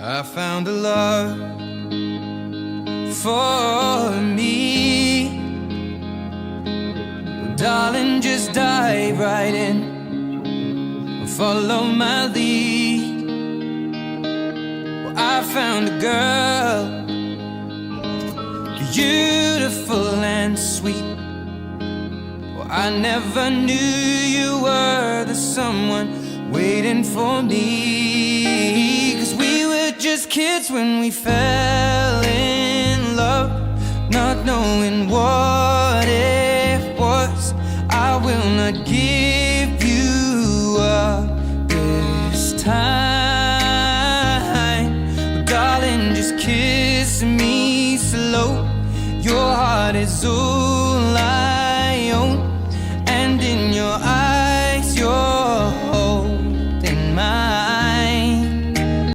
I found a love for me. Well, darling, just dive right in, follow my lead. Well, I found a girl, beautiful and sweet. Well, I never knew you were the someone waiting for me. 'Cause we were just kids when we fell in love, not knowing what it was. I will not give you up this time. But darling, just kiss me slow. Your heart is over.